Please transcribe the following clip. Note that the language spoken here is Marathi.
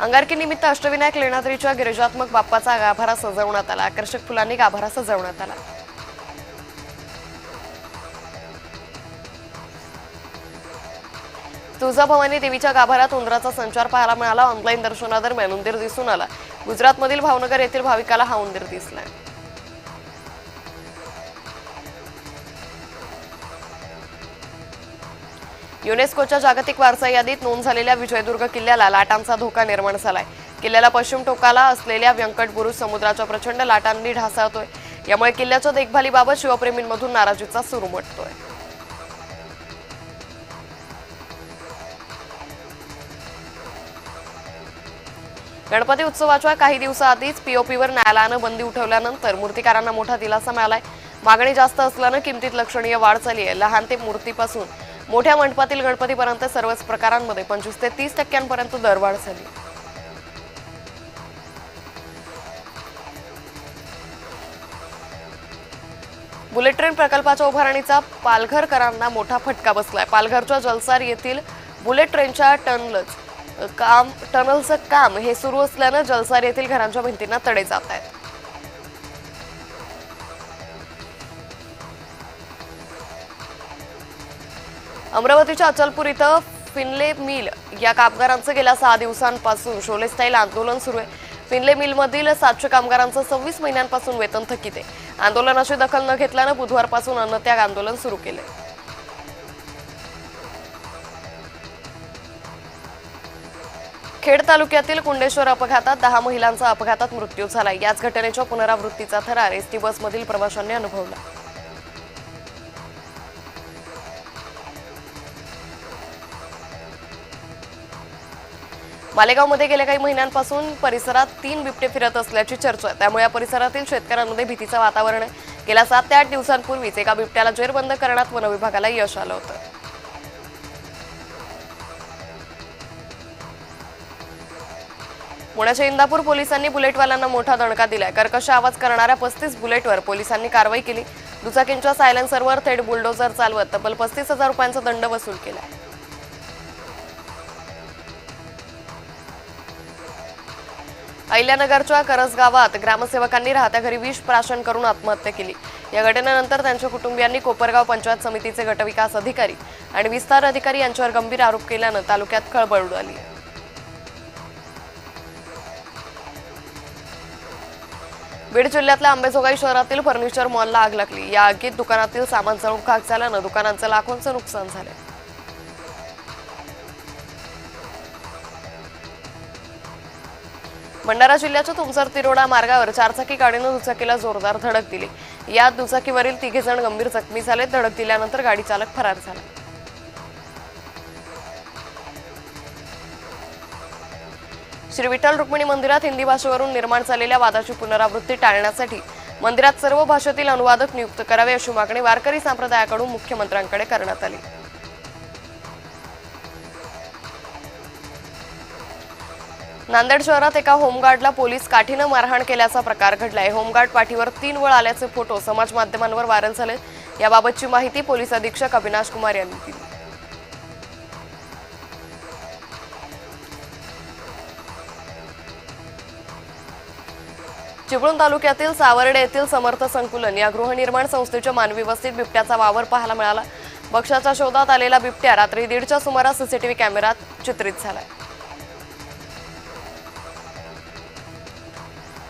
अंगारकी निमित्त अष्टविनायक लेणाद्रीच्या गिरिजात्मक बाप्पाचा गाभारा सजवण्यात आला। आकर्षक फुलांनी गाभारा सजवण्यात आला। तुळजाभवानी देवीच्या गाभाऱ्यात उंदराचा संचार पाहायला मिळाला। ऑनलाईन दर्शनादरम्यान उंदीर दिसून आला। गुजरातमधील भावनगर येथील भाविकाला हा उंदीर दिसला। युनेस्कोच्या जागतिक वारसा यादीत नोंद झालेल्या विजयदुर्ग किल्ल्याला लाटांचा धोका निर्माण झालाय। किल्ल्याला पश्चिम टोकाला असलेल्या व्यंकट बुरुज समुद्राच्या प्रचंड लाटांनी ढासळतोय। यामुळे किल्ल्याच्या देखभालीबाबत शिवप्रेमींमधून नाराजीचा सूर उमटतोय। गणपती उत्सवाच्या काही दिवसाआधीच पीओपीवर न्यायालयानं बंदी उठवल्यानंतर मूर्तिकारांना मोठा दिलासा मिळालाय। मागणी जास्त असल्यानं किमतीत लक्षणीय वाढ झाली आहे। लहान ते मूर्तीपासून मोठ्या मंडपातील गणपतीपर्यंत सर्वच प्रकारांमध्ये 25 ते 30% दरवाढ झाली। बुलेट ट्रेन प्रकल्पाच्या उभारणीचा पालघरकरांना मोठा फटका बसलाय। पालघरच्या जलसार येथील बुलेट ट्रेनच्या टनलचं काम हे सुरू असल्यानं जलसार येथील घरांच्या भिंतींना तडे जात आहेत। अमरावतीच्या अचलपूर इथं फिनले मिल या कामगारांचं गेल्या 6 दिवसांपासून शोले स्टाईल आंदोलन सुरू आहे। फिनले मिलमधील 700 कामगारांचं 26 महिन्यांपासून वेतन थकीत आहे। आंदोलनाची दखल न घेतल्यानं बुधवारपासून अन्नत्याग आंदोलन सुरू केले। खेड तालुक्यातील कुंडेश्वर अपघातात 10 महिलांचा अपघातात मृत्यू झाला। याच घटनेच्या पुनरावृत्तीचा थरार एसटी बसमधील प्रवाशांनी अनुभवला। मालेगावमध्ये गेल्या काही महिन्यांपासून परिसरात 3 बिबटे फिरत असल्याची चर्चा आहे। त्यामुळे या परिसरातील शेतकऱ्यांमध्ये भीतीचं वातावरण आहे। गेल्या 7 ते 8 दिवसांपूर्वीच एका बिबट्याला जेरबंद करण्यात वन विभागाला यश आलं होतं। पुण्याच्या इंदापूर पोलिसांनी बुलेटवाल्यांना मोठा दणका दिलाय। कर्कश आवाज करणाऱ्या 35 बुलेटवर पोलिसांनी कारवाई केली। दुचाकींच्या सायलेन्सरवर थेट बुलडोझर चालवत तब्बल 35,000 रुपयांचा दंड वसूल केलाय। अहिल्यानगरच्या करस गावात ग्रामसेवकांनी राहत्या घरी विष प्राशन करून आत्महत्या केली। या घटनेनंतर त्यांच्या कुटुंबियांनी कोपरगाव पंचायत समितीचे गटविकास अधिकारी आणि विस्तार अधिकारी यांच्यावर गंभीर आरोप केल्यानं तालुक्यात खळबळ उडाली आहे। बीड जिल्ह्यातल्या अंबेजोगाई शहरातील फर्निचर मॉलला आग लागली। या आगीत दुकानातील सामान जळून खाक झाल्यानं दुकानांचं लाखोंचं नुकसान झालं। भंडारा जिल्ह्याच्या तुमसर तिरोडा मार्गावर 4 चाकी गाडीनं दुचाकीला जोरदार धडक दिली। यात दुचाकीवरील 3 जण गंभीर जखमी झाले। धडक दिल्यानंतर गाडी चालक फरार झाला। श्री विठ्ठल रुक्मिणी मंदिरात हिंदी भाषेवरून निर्माण झालेल्या वादाची पुनरावृत्ती टाळण्यासाठी मंदिरात सर्व भाषेतील अनुवादक नियुक्त करावे अशी मागणी वारकरी संप्रदायाकडून मुख्यमंत्र्यांकडे करण्यात आली। नांदेड शहरात एका होमगार्डला पोलीस काठीनं मारहाण केल्याचा प्रकार घडलाय। होमगार्ड पाठीवर 3 वळ आल्याचे फोटो समाज माध्यमांवर व्हायरल झाले। याबाबतची माहिती पोलीस अधीक्षक अविनाश कुमार यांनी दिली। चिपळूण तालुक्यातील सावर्डे येथील समर्थ संकुलन या गृहनिर्माण संस्थेच्या मानवी वस्तीत बिबट्याचा वावर पाहायला मिळाला। भक्ष्याच्या शोधात आलेला बिबट्या रात्री 1:30च्या सुमारास सीसीटीव्ही कॅमेऱ्यात चित्रित झालाय।